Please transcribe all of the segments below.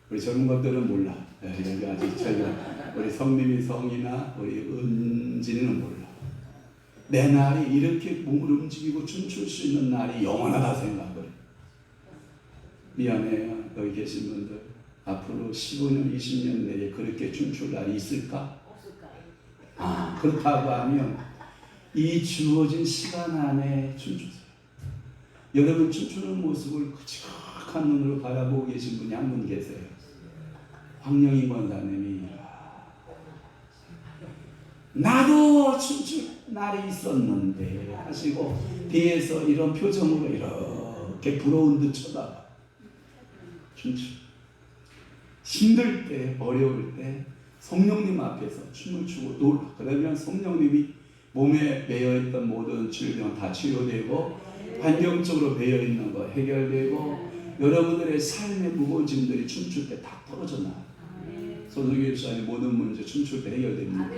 우리 젊은 것들은 몰라. 여기 아직 젊은 우리 성님이 성이나 우리 은진이는 몰라. 내 날이 이렇게 몸을 움직이고 춤출 수 있는 날이 영원하다 생각을. 미안해요. 여기 계신 분들 앞으로 15년 20년 내에 그렇게 춤출 날이 있을까? 그렇다고 하면 이 주어진 시간 안에 춤추세요. 여러분 춤추는 모습을 지각한 눈으로 바라보고 계신 분이 한 분 계세요. 황영희 권사님이 나도 춤출 날이 있었는데 하시고 뒤에서 이런 표정으로 이렇게 부러운 듯 쳐다봐. 춤추. 힘들 때 어려울 때 성령님 앞에서 춤을 추고 놀라. 그러면 성령님이 몸에 매여있던 모든 질병 다 치료되고 환경적으로 매여있는 거 해결되고 여러분들의 삶의 무거운 짐들이 춤출 때 다 떨어져 나와요. 손석희 집사님 모든 문제 춤출 때 해결됩니다.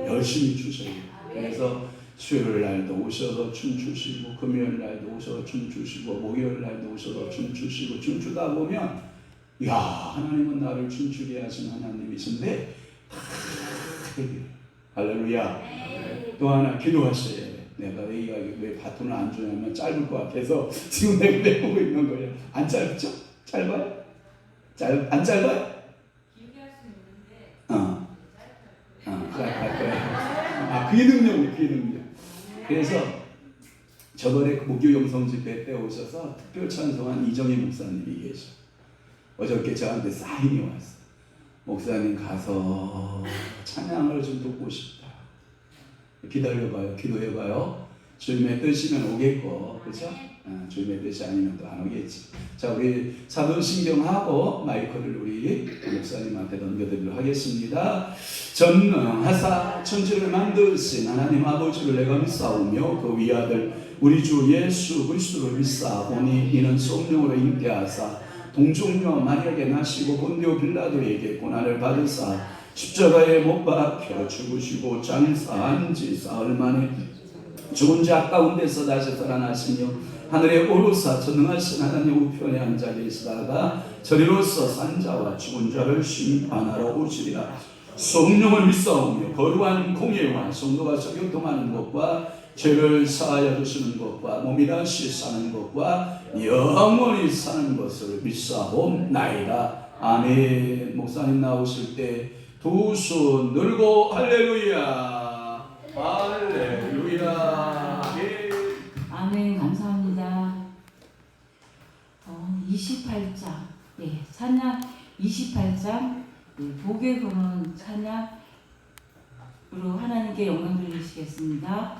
열심히 추셔야 돼요. 그래서 수요일 날도 오셔서 춤추시고 금요일 날도 오셔서 춤추시고 목요일 날도 오셔서 춤추시고 춤추다 보면 야 하나님은 나를 춤추게 하신 하나님이신데 다 해결해요. 할렐루야. 또 하나 기도하셔야 돼. 내가 왜 바톤을 안 주냐면 짧을 것 같아서 지금 내가 내보고 있는 거예요. 안 짧죠? 짧아요? 안 짧아요? 그게 능력이에요. 그게 능력. 그래서 저번에 목요 영성 집회 때 오셔서 특별 찬송한 이정희 목사님이 계셔. 어저께 저한테 사인이 왔어. 목사님 가서 찬양을 좀 듣고 싶다. 기다려봐요. 기도해봐요. 주님의 뜻이면 오겠고, 그렇죠? 주님의 뜻이 아니면 또 안 오겠지. 자, 우리 사도신경하고 마이크를 우리 목사님한테 넘겨드리도록 하겠습니다. 전능하사 천지를 만드신 하나님 아버지를 내가 믿사오며 그 위아들 우리 주 예수 그리스도를 믿사오니 이는 성령으로 잉태하사 동정녀 마리아에게 나시고 본디오 빌라도에게 고난을 받으사 십자가에 못 박혀 죽으시고 장사한 지 사흘 만에 죽은 자 가운데서 다시 살아나시며 하늘에 오르사 전능하신 하나님 우편에 앉아 계시다가 저리로서 산자와 죽은 자를 심판하러 오시리라. 성령을 믿사오며 거룩한 공예와 성도가 적용통하는 것과 죄를 사하여 주시는 것과 몸이 다시 사는 것과 영원히 사는 것을 믿사옵나이다. 아멘. 목사님 나오실 때 두 손 들고 할렐루야 할렐루야. 예. 아멘. 감사합니다. 28장 찬양 28장 복에 거는 찬양으로 하나님께 영광 돌리시겠습니다.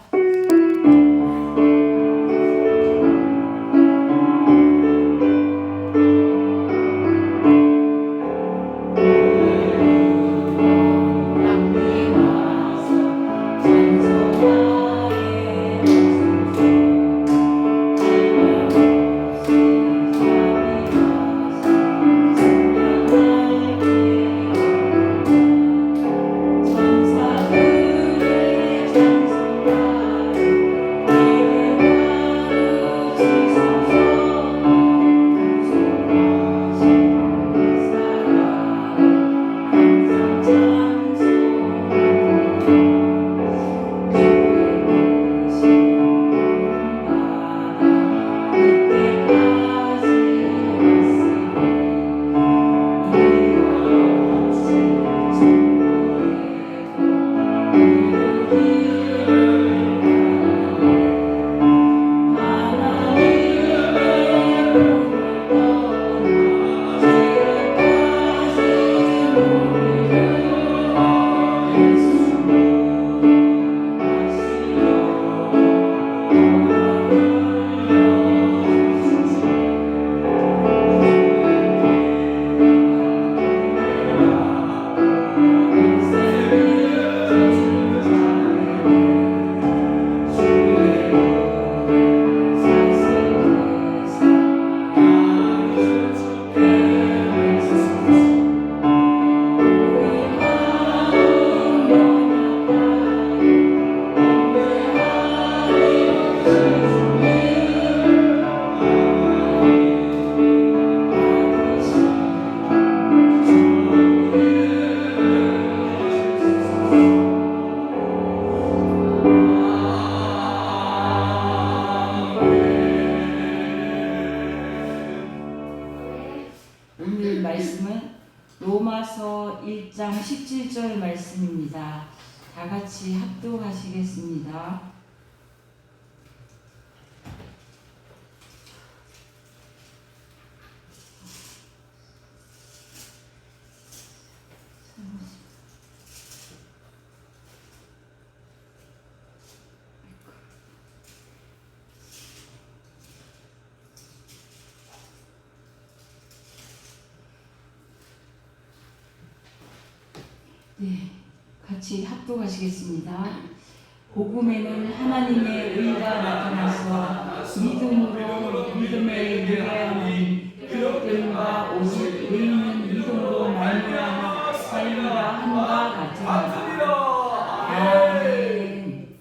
오늘 말씀은 로마서 1장 17절 말씀입니다. 다 같이 합독하시겠습니다. 네, 같이 합독하시겠습니다. 복음에는 하나님의 의가 나타나서 믿음으로 믿음에 이르하는 그것들과 오직 의인은 믿음으로 말미암아 살리라 함과 같으니라. 아멘.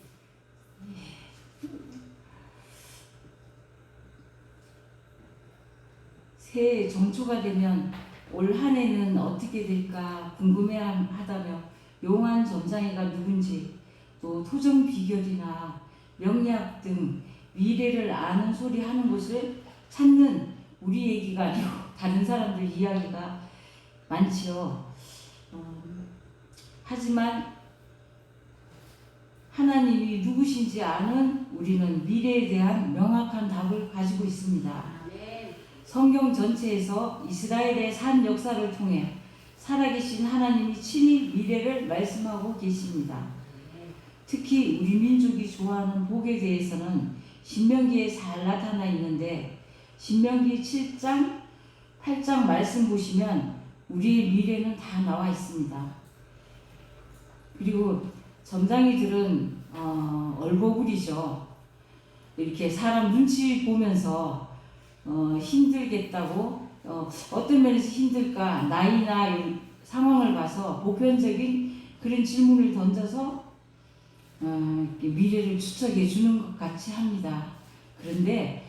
새해 정초가 되면 올 한 해는 어떻게 될까 궁금해하다며 용한 점장이가 누군지 또 토종 비결이나 명리학 등 미래를 아는 소리 하는 곳을 찾는 우리 얘기가 아니고 다른 사람들 이야기가 많지요. 하지만 하나님이 누구신지 아는 우리는 미래에 대한 명확한 답을 가지고 있습니다. 성경 전체에서 이스라엘의 산 역사를 통해 살아계신 하나님이 친히 미래를 말씀하고 계십니다. 특히 우리 민족이 좋아하는 복에 대해서는 신명기에 잘 나타나 있는데 신명기 7장, 8장 말씀 보시면 우리의 미래는 다 나와 있습니다. 그리고 점장이들은 얼버무리죠. 이렇게 사람 눈치 보면서 힘들겠다고 어떤 면에서 힘들까 나이나 상황을 봐서 보편적인 그런 질문을 던져서 미래를 추측해 주는 것 같이 합니다. 그런데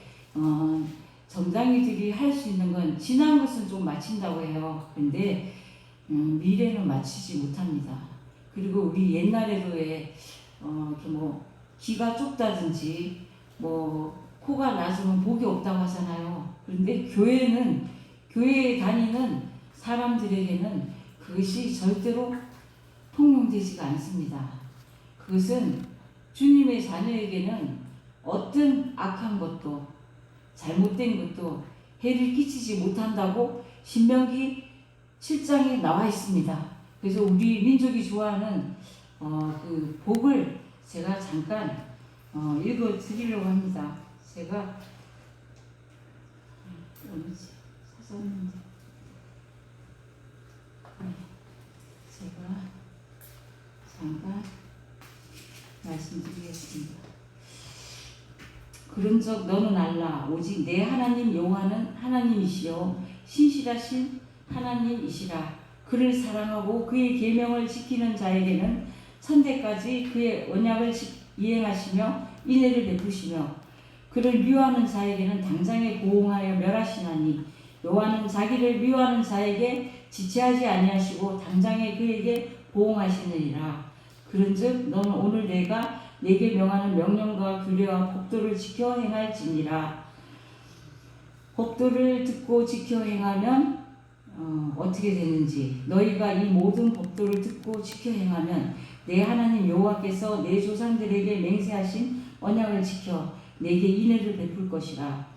점장이들이 할 수 있는 건 지난 것은 좀 맞힌다고 해요. 그런데 미래는 맞히지 못합니다. 그리고 우리 옛날에도 귀가 좁다든지 코가 낮으면 복이 없다고 하잖아요. 그런데 교회에 다니는 사람들에게는 그것이 절대로 통용되지가 않습니다. 그것은 주님의 자녀에게는 어떤 악한 것도 잘못된 것도 해를 끼치지 못한다고 신명기 7장에 나와 있습니다. 그래서 우리 민족이 좋아하는 그 복을 제가 잠깐 읽어 드리려고 합니다. 제가 사셨는데 제가 잠깐 말씀드리겠습니다. 그런즉 너는 알라 오직 내 하나님 여호와는 하나님이시요 신실하신 하나님이시라. 그를 사랑하고 그의 계명을 지키는 자에게는 천대까지 그의 언약을 이행하시며 인애를 베푸시며 그를 미워하는 자에게는 당장에 보응하여 멸하시나니 여호와는 자기를 미워하는 자에게 지체하지 아니하시고 당장에 그에게 보응하시느니라. 그런즉 너는 오늘 내가 내게 명하는 명령과 규례와 법도를 지켜 행할지니라. 법도를 듣고 지켜 행하면 어떻게 되는지 너희가 이 모든 법도를 듣고 지켜 행하면 내 하나님 여호와께서 내 조상들에게 맹세하신 언약을 지켜 내게 인애를 베풀 것이라.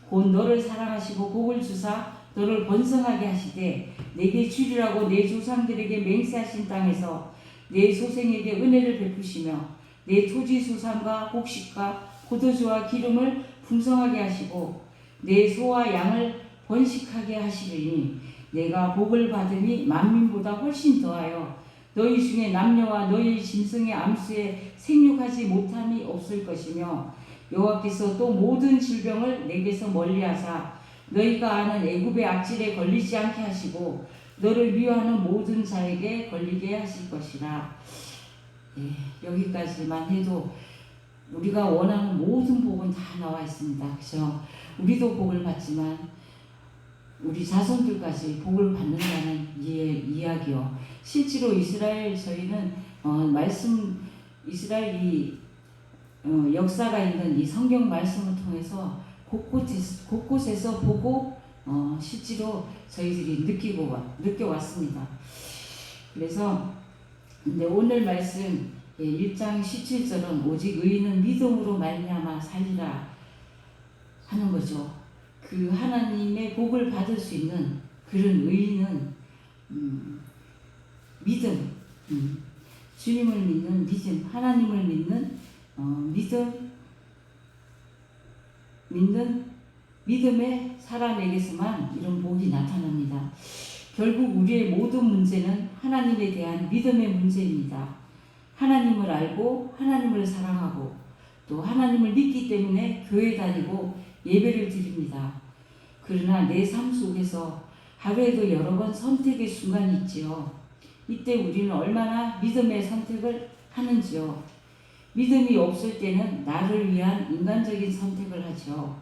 곧 너를 사랑하시고 복을 주사 너를 번성하게 하시되 내게 주리라고 내 조상들에게 맹세하신 땅에서 내 소생에게 은혜를 베푸시며 내 토지 수산과 곡식과 포도주와 기름을 풍성하게 하시고 내 소와 양을 번식하게 하시리니 내가 복을 받으니 만민보다 훨씬 더하여 너희 중에 남녀와 너희 짐승의 암수에 생육하지 못함이 없을 것이며 여호와께서 또 모든 질병을 내게서 멀리하사 너희가 아는 애굽의 악질에 걸리지 않게 하시고 너를 미워하는 모든 자에게 걸리게 하실 것이라. 여기까지만 해도 우리가 원하는 모든 복은 다 나와 있습니다. 그죠? 우리도 복을 받지만 우리 자손들까지 복을 받는다는 이야기요. 실제로 저희는 이스라엘이 역사가 있는 이 성경 말씀을 통해서 곳곳에서 보고 실제로 저희들이 느껴왔습니다. 그래서 근데 오늘 말씀 1장 17절은 오직 의인은 믿음으로 말미암아 살리라 하는 거죠. 그 하나님의 복을 받을 수 있는 그런 의인은 믿음, 주님을 믿는 믿음, 하나님을 믿는 믿는 믿음의 사람에게서만 이런 복이 나타납니다. 결국 우리의 모든 문제는 하나님에 대한 믿음의 문제입니다. 하나님을 알고 하나님을 사랑하고 또 하나님을 믿기 때문에 교회 다니고 예배를 드립니다. 그러나 내 삶 속에서 하루에도 여러 번 선택의 순간이 있지요. 이때 우리는 얼마나 믿음의 선택을 하는지요. 믿음이 없을 때는 나를 위한 인간적인 선택을 하죠.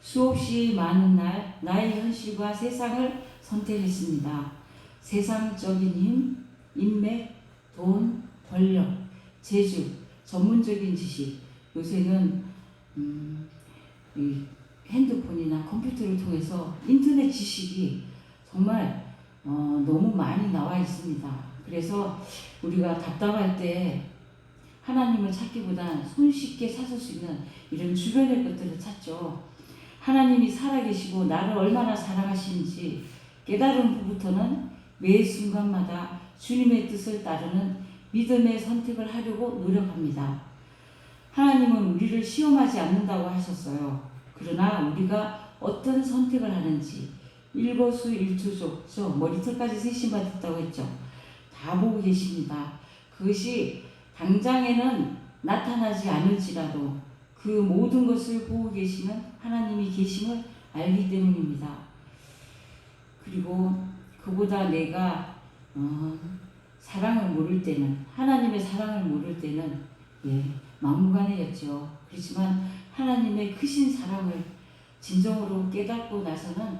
수없이 많은 날 나의 현실과 세상을 선택했습니다. 세상적인 힘, 인맥, 돈, 권력, 재주, 전문적인 지식, 요새는 이 핸드폰이나 컴퓨터를 통해서 인터넷 지식이 정말 너무 많이 나와 있습니다. 그래서 우리가 답답할 때 하나님을 찾기보단 손쉽게 찾을 수 있는 이런 주변의 것들을 찾죠. 하나님이 살아계시고 나를 얼마나 사랑하시는지 깨달은 후부터는 매 순간마다 주님의 뜻을 따르는 믿음의 선택을 하려고 노력합니다. 하나님은 우리를 시험하지 않는다고 하셨어요. 그러나 우리가 어떤 선택을 하는지 일거수일투족, 머리털까지 세심받았다고 했죠. 다 보고 계십니다. 그것이 당장에는 나타나지 않을지라도 그 모든 것을 보고 계시는 하나님이 계심을 알기 때문입니다. 그리고 그보다 내가 사랑을 모를 때는, 하나님의 사랑을 모를 때는 막무가내였죠. 그렇지만 하나님의 크신 사랑을 진정으로 깨닫고 나서는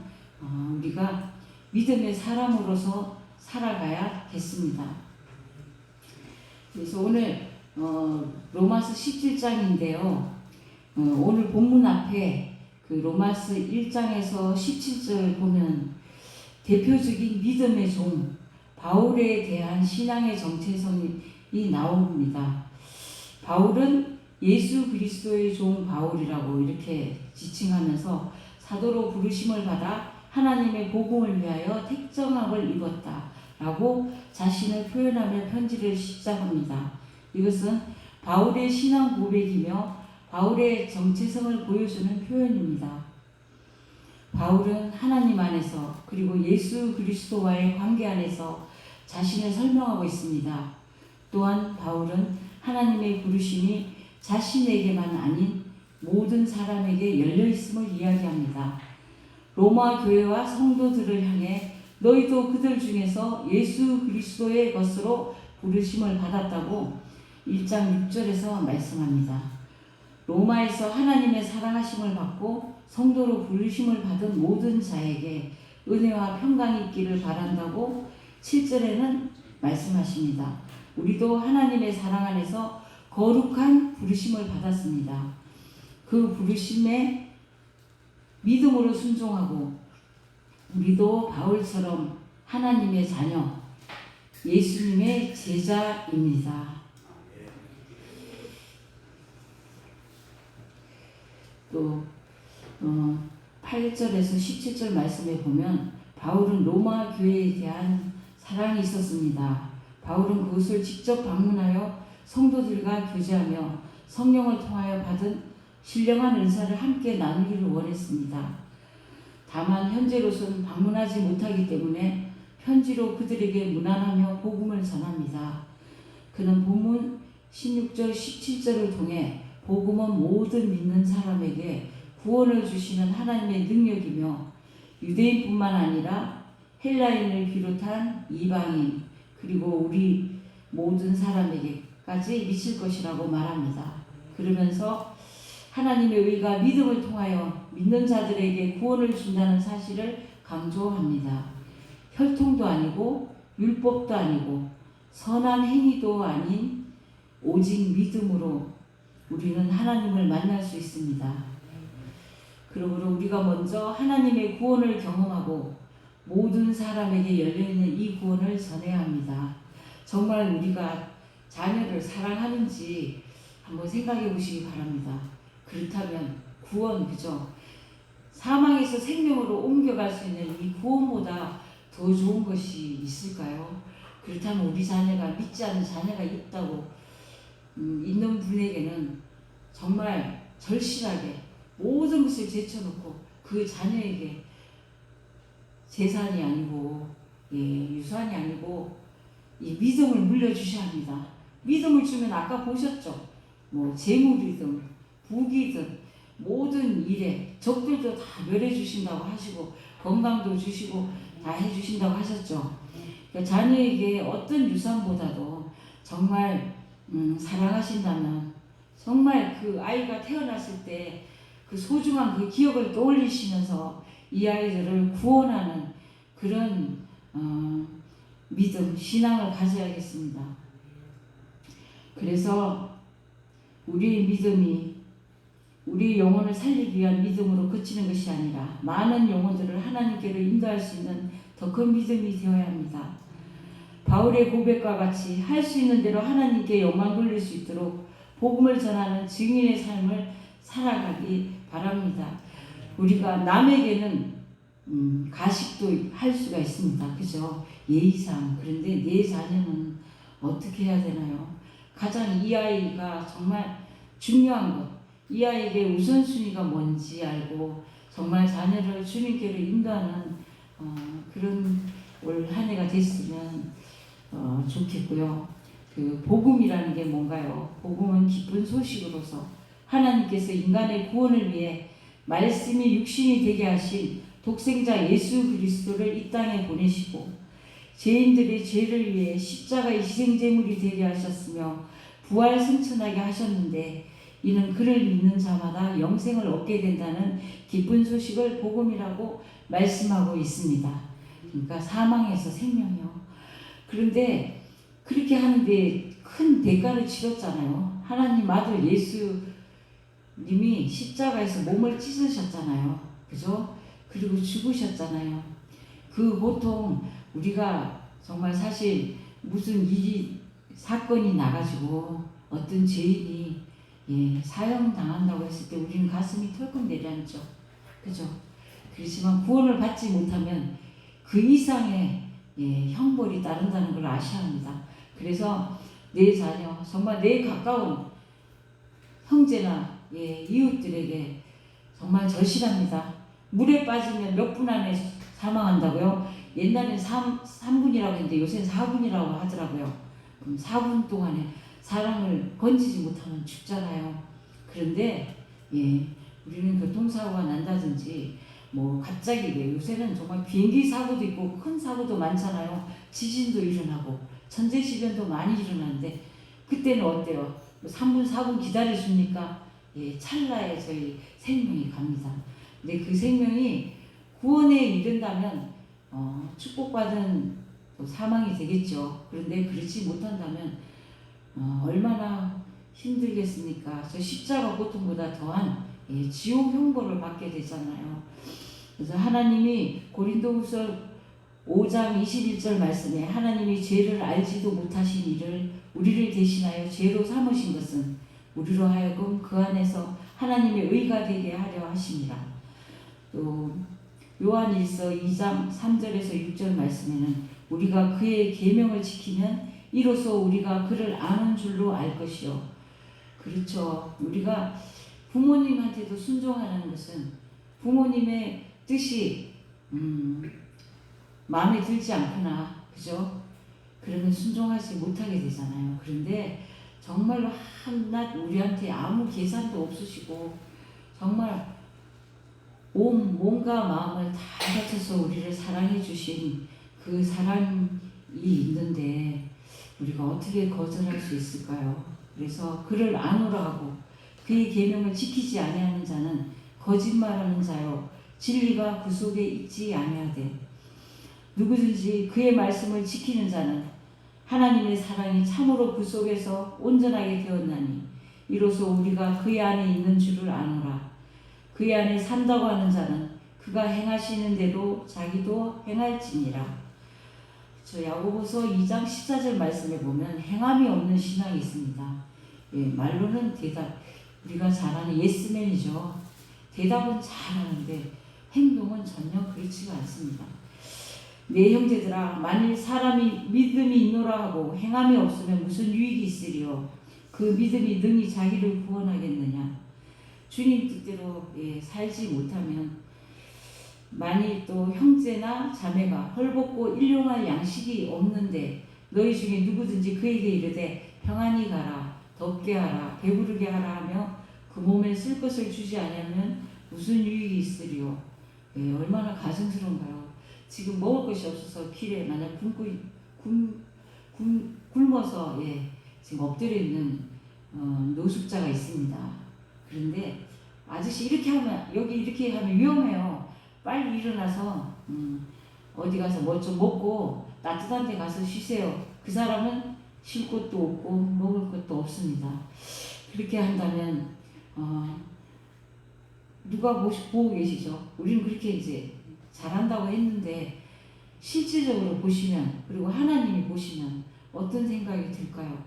우리가 믿음의 사람으로서 살아가야겠습니다. 그래서 오늘 로마서 17장인데요. 오늘 본문 앞에 그 로마서 1장에서 17절 보면 대표적인 믿음의 종 바울에 대한 신앙의 정체성이 나옵니다. 바울은 예수 그리스도의 종 바울이라고 이렇게 지칭하면서 사도로 부르심을 받아 하나님의 복음을 위하여 택정함을 입었다라고 자신을 표현하며 편지를 시작합니다. 이것은 바울의 신앙 고백이며 바울의 정체성을 보여주는 표현입니다. 바울은 하나님 안에서 그리고 예수 그리스도와의 관계 안에서 자신을 설명하고 있습니다. 또한 바울은 하나님의 부르심이 자신에게만 아닌 모든 사람에게 열려있음을 이야기합니다. 로마 교회와 성도들을 향해 너희도 그들 중에서 예수 그리스도의 것으로 부르심을 받았다고 1장 6절에서 말씀합니다. 로마에서 하나님의 사랑하심을 받고 성도로 부르심을 받은 모든 자에게 은혜와 평강이 있기를 바란다고 7절에는 말씀하십니다. 우리도 하나님의 사랑 안에서 거룩한 부르심을 받았습니다. 그 부르심에 믿음으로 순종하고 우리도 바울처럼 하나님의 자녀, 예수님의 제자입니다. 또 8절에서 17절 말씀에 보면 바울은 로마 교회에 대한 사랑이 있었습니다. 바울은 그것을 직접 방문하여 성도들과 교제하며 성령을 통하여 받은 신령한 은사를 함께 나누기를 원했습니다. 다만 현재로서는 방문하지 못하기 때문에 편지로 그들에게 문안하며 복음을 전합니다. 그는 본문 16절 17절을 통해 복음은 모든 믿는 사람에게 구원을 주시는 하나님의 능력이며 유대인뿐만 아니라 헬라인을 비롯한 이방인 그리고 우리 모든 사람에게까지 미칠 것이라고 말합니다. 그러면서 하나님의 의가 믿음을 통하여 믿는 자들에게 구원을 준다는 사실을 강조합니다. 혈통도 아니고 율법도 아니고 선한 행위도 아닌 오직 믿음으로 우리는 하나님을 만날 수 있습니다. 그러므로 우리가 먼저 하나님의 구원을 경험하고 모든 사람에게 열려있는 이 구원을 전해야 합니다. 정말 우리가 자녀를 사랑하는지 한번 생각해 보시기 바랍니다. 그렇다면 구원, 그죠? 사망에서 생명으로 옮겨갈 수 있는 이 구원보다 더 좋은 것이 있을까요? 그렇다면 우리 자녀가 믿지 않는 자녀가 있다고 있는 분에게는 정말 절실하게 모든 것을 제쳐놓고 그 자녀에게 재산이 아니고 유산이 아니고 이 믿음을 물려주셔야 합니다. 믿음을 주면 아까 보셨죠? 뭐 재물이든 부귀든 모든 일에 적들도 다 멸해 주신다고 하시고 건강도 주시고 다 해주신다고 하셨죠. 그러니까 자녀에게 어떤 유산보다도 정말 사랑하신다면 정말 그 아이가 태어났을 때 그 소중한 그 기억을 떠올리시면서 이 아이들을 구원하는 그런 믿음, 신앙을 가져야겠습니다. 그래서 우리의 믿음이 우리 영혼을 살리기 위한 믿음으로 그치는 것이 아니라 많은 영혼들을 하나님께로 인도할 수 있는 더 큰 믿음이 되어야 합니다. 바울의 고백과 같이 할 수 있는 대로 하나님께 영광 돌릴 수 있도록 복음을 전하는 증인의 삶을 살아가기 바랍니다. 우리가 남에게는 가식도 할 수가 있습니다. 그죠? 예의상. 그런데 내 자녀는 어떻게 해야 되나요? 가장 이 아이가 정말 중요한 것, 이 아이에게 우선순위가 뭔지 알고 정말 자녀를 주님께로 인도하는 그런 올 한 해가 됐으면 좋겠고요. 그 복음이라는 게 뭔가요? 복음은 기쁜 소식으로서 하나님께서 인간의 구원을 위해 말씀이 육신이 되게 하신 독생자 예수 그리스도를 이 땅에 보내시고 죄인들의 죄를 위해 십자가의 희생제물이 되게 하셨으며 부활 승천하게 하셨는데 이는 그를 믿는 자마다 영생을 얻게 된다는 기쁜 소식을 복음이라고 말씀하고 있습니다. 그러니까 사망에서 생명이요. 그런데 그렇게 하는데 큰 대가를 치렀잖아요. 하나님 아들 예수님이 십자가에서 몸을 찢으셨잖아요. 그죠? 그리고 죽으셨잖아요. 그 고통 우리가 정말 사실 무슨 일이 사건이 나가지고 어떤 죄인이 사형 당한다고 했을 때 우리는 가슴이 털컥 내려앉죠. 그죠? 그렇지만 구원을 받지 못하면 그 이상의 형벌이 따른다는 걸 아셔야 합니다. 그래서 내 자녀, 정말 내 가까운 형제나 이웃들에게 정말 절실합니다. 물에 빠지면 몇 분 안에 사망한다고요? 옛날엔 3분이라고 했는데 요새는 4분이라고 하더라고요. 그럼 4분 동안에 사람을 건지지 못하면 죽잖아요. 그런데 우리는 교통사고가 난다든지 뭐 갑자기 요새는 정말 비행기 사고도 있고 큰 사고도 많잖아요. 지진도 일어나고 천재지변도 많이 일어나는데 그때는 어때요? 3분 4분 기다려줍니까? 찰나에 저희 생명이 갑니다. 근데 그 생명이 구원에 이른다면 축복받은 사망이 되겠죠. 그런데 그렇지 못한다면 얼마나 힘들겠습니까? 저 십자가 고통보다 더한 지옥 형벌을 받게 되잖아요. 그래서 하나님이 고린도후서 5장 21절 말씀에 하나님이 죄를 알지도 못하신 이를 우리를 대신하여 죄로 삼으신 것은 우리로 하여금 그 안에서 하나님의 의가 되게 하려 하심이라. 또 요한일서 2장 3절에서 6절 말씀에는 우리가 그의 계명을 지키면 이로써 우리가 그를 아는 줄로 알 것이요. 그렇죠. 우리가 부모님한테도 순종하는 것은 부모님의 뜻이 마음에 들지 않거나 그죠? 그러면 순종하지 못하게 되잖아요. 그런데 정말로 한낱 우리한테 아무 계산도 없으시고 정말 몸과 마음을 다 바쳐서 우리를 사랑해 주신 그 사랑이 있는데 우리가 어떻게 거절할 수 있을까요? 그래서 그를 아노라 하고 그의 계명을 지키지 아니하는 자는 거짓말하는 자요 진리가 그 속에 있지 아니하되 누구든지 그의 말씀을 지키는 자는 하나님의 사랑이 참으로 그 속에서 온전하게 되었나니 이로써 우리가 그의 안에 있는 줄을 아노라. 그의 안에 산다고 하는 자는 그가 행하시는 대로 자기도 행할지니라. 저 야고보서 2장 14절 말씀에 보면 행함이 없는 신앙이 있습니다. 예, 말로는 대답, 우리가 잘 아는 예스맨이죠. 대답은 잘하는데 행동은 전혀 그렇지가 않습니다. 내 형제들아, 만일 사람이 믿음이 있노라 하고 행함이 없으면 무슨 유익이 있으리요? 그 믿음이 능히 자기를 구원하겠느냐? 주님 뜻대로 살지 못하면 만일 또 형제나 자매가 헐벗고 일용할 양식이 없는데 너희 중에 누구든지 그에게 이르되 평안히 가라, 덥게 하라, 배부르게 하라 하며 그 몸에 쓸 것을 주지 않으면 무슨 유익이 있으리요? 얼마나 가증스러운가요? 지금 먹을 것이 없어서 길에 만약 굶어서 지금 엎드려 있는 노숙자가 있습니다. 그런데 아저씨 이렇게 하면 여기 이렇게 하면 위험해요. 빨리 일어나서 어디 가서 뭐 좀 먹고 따뜻한 데 가서 쉬세요. 그 사람은 쉴 곳도 없고 먹을 것도 없습니다. 그렇게 한다면 누가 보고 계시죠? 우리는 그렇게 이제 잘한다고 했는데 실질적으로 보시면 그리고 하나님이 보시면 어떤 생각이 들까요?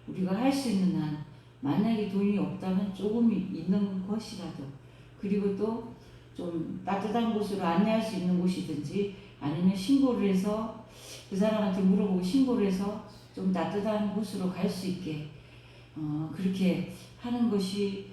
우리가 할 수 있는 한 만약에 돈이 없다면 조금 있는 것이라도 그리고 또 좀 따뜻한 곳으로 안내할 수 있는 곳이든지 아니면 신고를 해서 그 사람한테 물어보고 신고를 해서 좀 따뜻한 곳으로 갈 수 있게 그렇게 하는 것이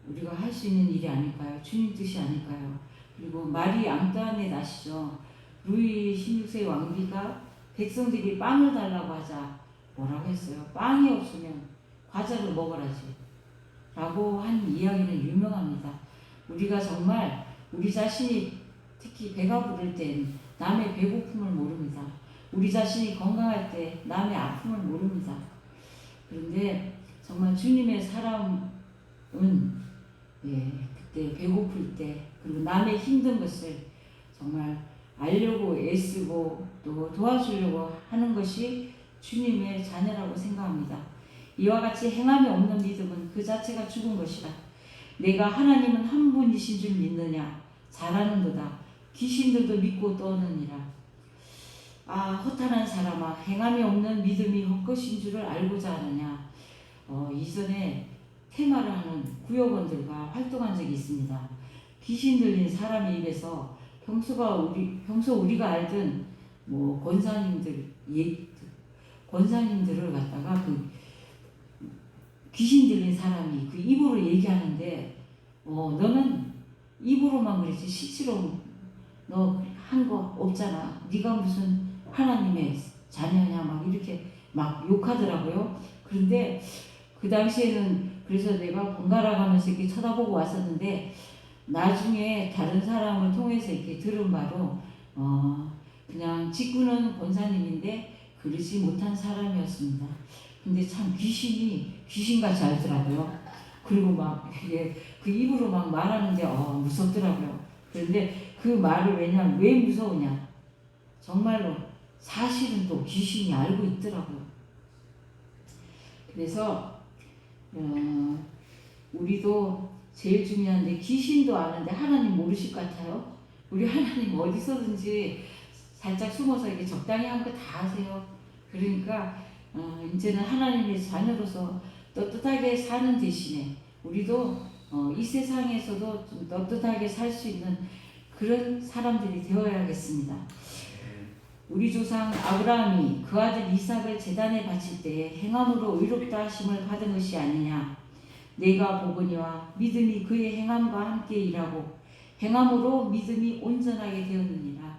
우리가 할 수 있는 일이 아닐까요? 주님 뜻이 아닐까요? 그리고 마리 앙뚜아넷 아시죠? 루이 16세 왕비가 백성들이 빵을 달라고 하자 뭐라고 했어요? 빵이 없으면 과자를 먹어라지 라고 한 이야기는 유명합니다. 우리가 정말 우리 자신이 특히 배가 부를 땐 남의 배고픔을 모릅니다. 우리 자신이 건강할 때 남의 아픔을 모릅니다. 그런데 정말 주님의 사람은 그때 배고플 때 그리고 남의 힘든 것을 정말 알려고 애쓰고 또 도와주려고 하는 것이 주님의 자녀라고 생각합니다. 이와 같이 행함이 없는 믿음은 그 자체가 죽은 것이라. 내가 하나님은 한 분이신 줄 믿느냐? 잘하는도다. 귀신들도 믿고 떠느니라. 허탄한 사람아, 행함이 없는 믿음이 헛것인 줄을 알고자 하느냐? 이전에 테마를 하는 구역원들과 활동한 적이 있습니다. 귀신 들린 사람의 입에서 평소 우리가 알던 뭐 권사님들을 갖다가 그 귀신 들린 사람이 그 입으로 얘기하는데 너는 입으로만 그랬지 실제로 너 한 거 없잖아. 네가 무슨 하나님의 자녀냐 막 이렇게 막 욕하더라고요. 그런데 그 당시에는 그래서 내가 번갈아 가면서 이렇게 쳐다보고 왔었는데 나중에 다른 사람을 통해서 이렇게 들은 바로 그냥 직구는 권사님인데 그러지 못한 사람이었습니다. 근데 참 귀신이 귀신같이 알더라고요. 그리고 막 이게 그 입으로 막 말하는데 무섭더라고요. 그런데 그 말을 왜 무서우냐? 정말로 사실은 또 귀신이 알고 있더라고요. 그래서 우리도 제일 중요한데 귀신도 아는데 하나님 모르실 것 같아요. 우리 하나님 어디서든지 살짝 숨어서 이렇게 적당히 한 거 다 아세요. 그러니까 이제는 하나님의 자녀로서 떳떳하게 사는 대신에 우리도 이 세상에서도 좀 떳떳하게 살 수 있는 그런 사람들이 되어야겠습니다. 우리 조상 아브라함이 그 아들 이삭을 제단에 바칠 때에 행함으로 의롭다 하심을 받은 것이 아니냐. 내가 보거니와 믿음이 그의 행함과 함께 일하고 행함으로 믿음이 온전하게 되었느니라.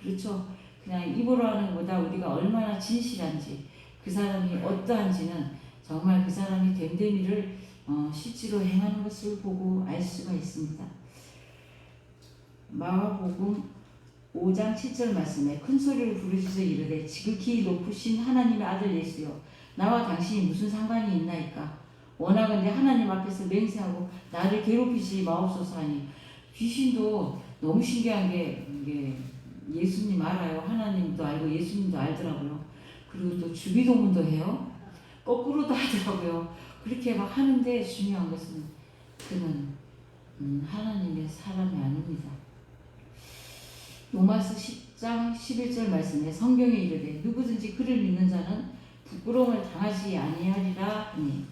그렇죠. 그냥 입으로 하는 것보다 우리가 얼마나 진실한지 그 사람이 어떠한지는 정말 그 사람이 됨됨이를 실제로 행하는 것을 보고 알 수가 있습니다. 마가복음 5장 7절 말씀에 큰 소리를 부르짖어 이르되 지극히 높으신 하나님의 아들 예수여 나와 당신이 무슨 상관이 있나이까. 원하건대 하나님 앞에서 맹세하고 나를 괴롭히지 마옵소서 하니. 귀신도 너무 신기한 게 이게 예수님 알아요. 하나님도 알고 예수님도 알더라고요. 그리고 또 주기도문도 해요. 거꾸로도 하더라고요. 그렇게 막 하는데 중요한 것은 그는 하나님의 사람이 아닙니다. 로마서 10장 11절 말씀에 성경에 이르되 누구든지 그를 믿는 자는 부끄러움을 당하지 아니하리라 하니,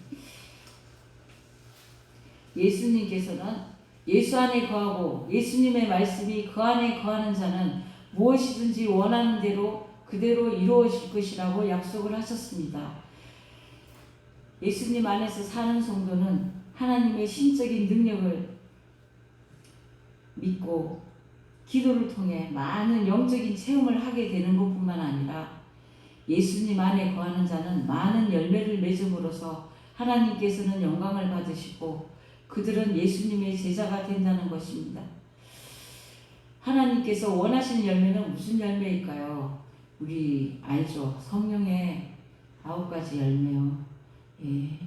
예수님께서는 예수 안에 거하고 예수님의 말씀이 그 안에 거하는 자는 무엇이든지 원하는 대로 그대로 이루어질 것이라고 약속을 하셨습니다. 예수님 안에서 사는 성도는 하나님의 신적인 능력을 믿고 기도를 통해 많은 영적인 체험을 하게 되는 것뿐만 아니라 예수님 안에 거하는 자는 많은 열매를 맺음으로써 하나님께서는 영광을 받으시고 그들은 예수님의 제자가 된다는 것입니다. 하나님께서 원하시는 열매는 무슨 열매일까요? 우리 알죠? 성령의 9가지 열매요. 예.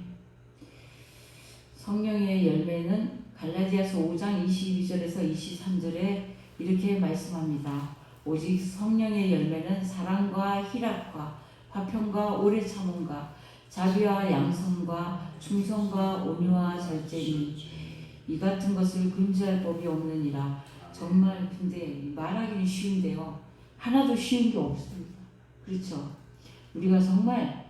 성령의 열매는 갈라디아서 5장 22절에서 23절에 이렇게 말씀합니다. 오직 성령의 열매는 사랑과 희락과 화평과 오래 참음과 자비와 양선과 충성과 온유와 절제니 이 같은 것을 금지할 법이 없느니라. 정말 근데 말하기는 쉬운데요, 하나도 쉬운 게 없습니다. 그렇죠? 우리가 정말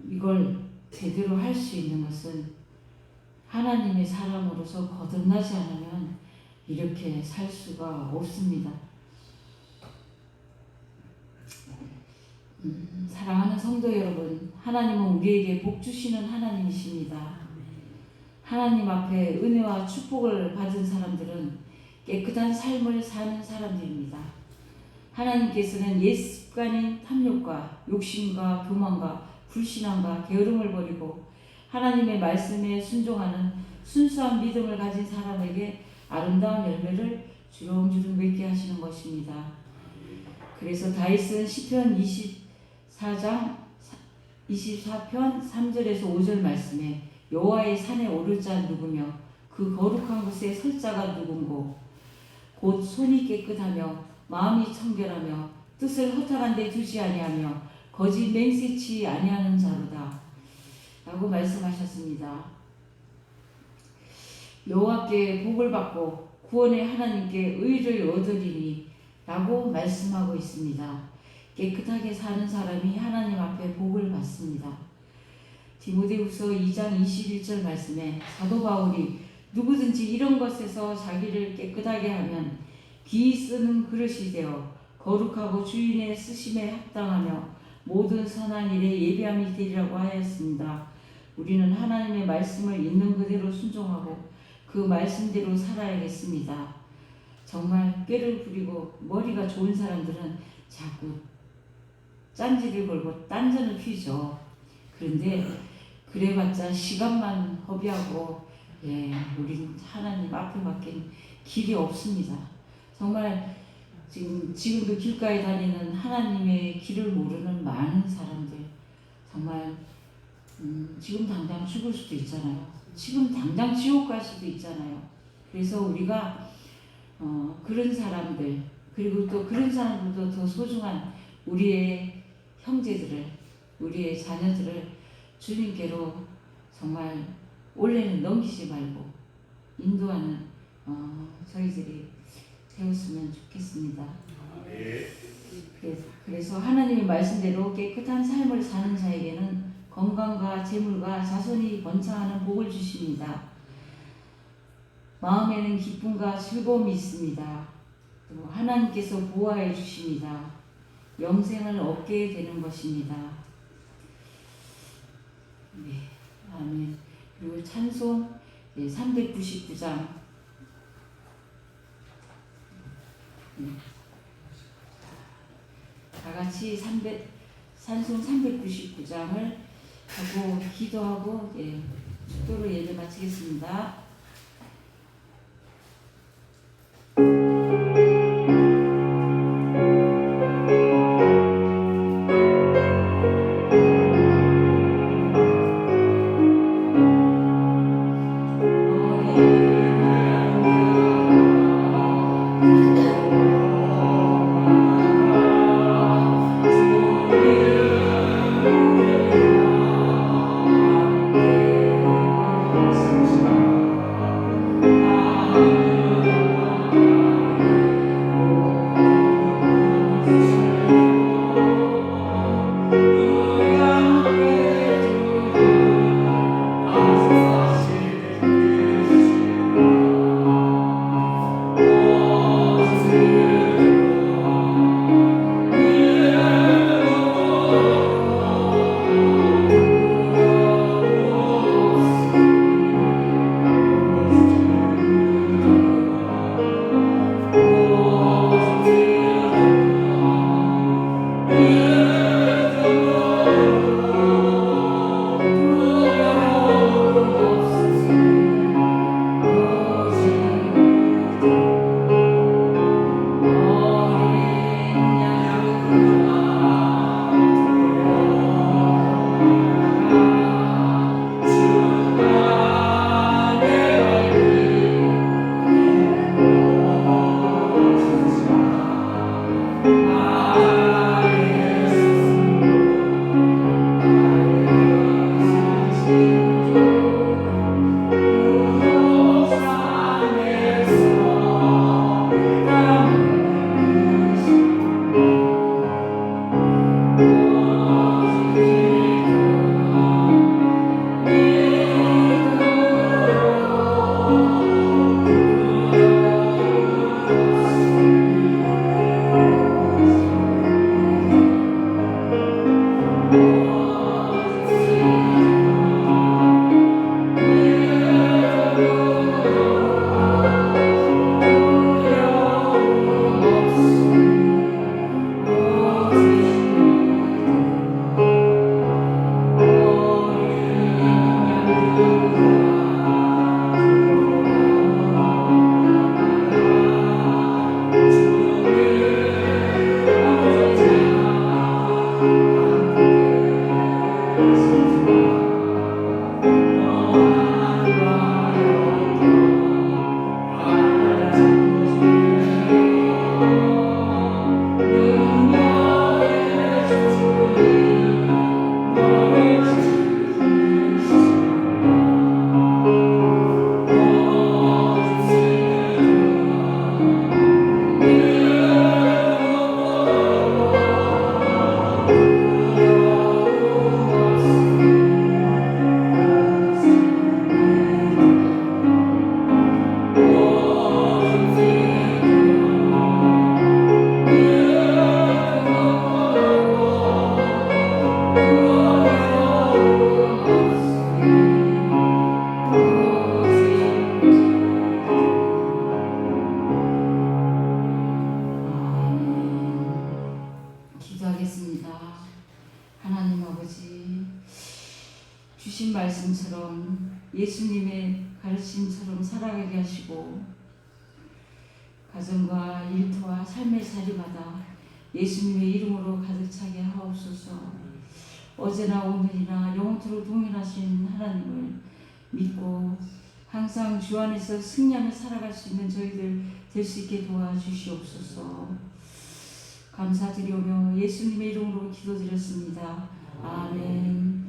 이걸 제대로 할 수 있는 것은 하나님의 사람으로서 거듭나지 않으면 이렇게 살 수가 없습니다. 사랑하는 성도 여러분, 하나님은 우리에게 복 주시는 하나님이십니다. 하나님 앞에 은혜와 축복을 받은 사람들은 깨끗한 삶을 사는 사람들입니다. 하나님께서는 옛 습관인 탐욕과 욕심과 교만과 불신앙과 게으름을 버리고 하나님의 말씀에 순종하는 순수한 믿음을 가진 사람에게 아름다운 열매를 주렁주렁 맺게 하시는 것입니다. 그래서 다윗은 시편 24편 3절에서 5절 말씀에 여호와의 산에 오를 자 누구며 그 거룩한 곳에 설 자가 누군고 곧 손이 깨끗하며 마음이 청결하며 뜻을 허탄한 데 두지 아니하며 거짓 맹세치 아니하는 자로다 라고 말씀하셨습니다. 여호와께 복을 받고 구원의 하나님께 의를 얻으리니 라고 말씀하고 있습니다. 깨끗하게 사는 사람이 하나님 앞에 복을 받습니다. 디모데후서 2장 21절 말씀에 사도 바울이 누구든지 이런 것에서 자기를 깨끗하게 하면 귀히 쓰는 그릇이 되어 거룩하고 주인의 쓰심에 합당하며 모든 선한 일에 예비함이 되리라고 하였습니다. 우리는 하나님의 말씀을 있는 그대로 순종하고 그 말씀대로 살아야겠습니다. 정말 꾀를 부리고 머리가 좋은 사람들은 자꾸 딴지를 걸고 딴전을 피죠. 그런데 그래봤자 시간만 허비하고 우리는 하나님 앞에 맡긴 길이 없습니다. 정말 지금도 길가에 다니는 하나님의 길을 모르는 많은 사람들, 정말 지금 당장 죽을 수도 있잖아요. 지금 당장 지옥 갈 수도 있잖아요. 그래서 우리가 그런 사람들, 그리고 또 그런 사람들도 더 소중한 우리의 형제들을, 우리의 자녀들을 주님께로 정말 원래는 넘기지 말고 인도하는 저희들이 되었으면 좋겠습니다. 그래서 하나님의 말씀대로 깨끗한 삶을 사는 자에게는 건강과 재물과 자손이 번창하는 복을 주십니다. 마음에는 기쁨과 즐거움이 있습니다. 또 하나님께서 보호해 주십니다. 영생을 얻게 되는 것입니다. 네, 아멘. 그리고 찬송 399장. 다 같이 찬송 399장을 하고 기도하고 축도로 예배 마치겠습니다. 주신 말씀처럼 예수님의 가르침처럼 살아가게 하시고 가정과 일터와 삶의 자리마다 예수님의 이름으로 가득 차게 하옵소서. 어제나 오늘이나 영원토록 동일하신 하나님을 믿고 항상 주 안에서 승리하며 살아갈 수 있는 저희들 될 수 있게 도와주시옵소서. 감사드리오며 예수님의 이름으로 기도드렸습니다. 아멘.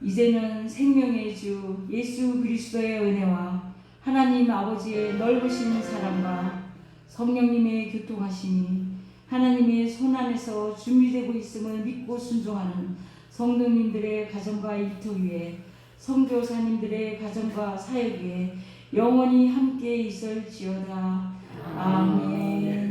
이제는 생명의 주 예수 그리스도의 은혜와 하나님 아버지의 넓으신 사랑과 성령님의 교통하심이 하나님의 손안에서 준비되고 있음을 믿고 순종하는 성도님들의 가정과 일터 위에 선교사님들의 가정과 사역 위에 영원히 함께 있을지어다. 아멘.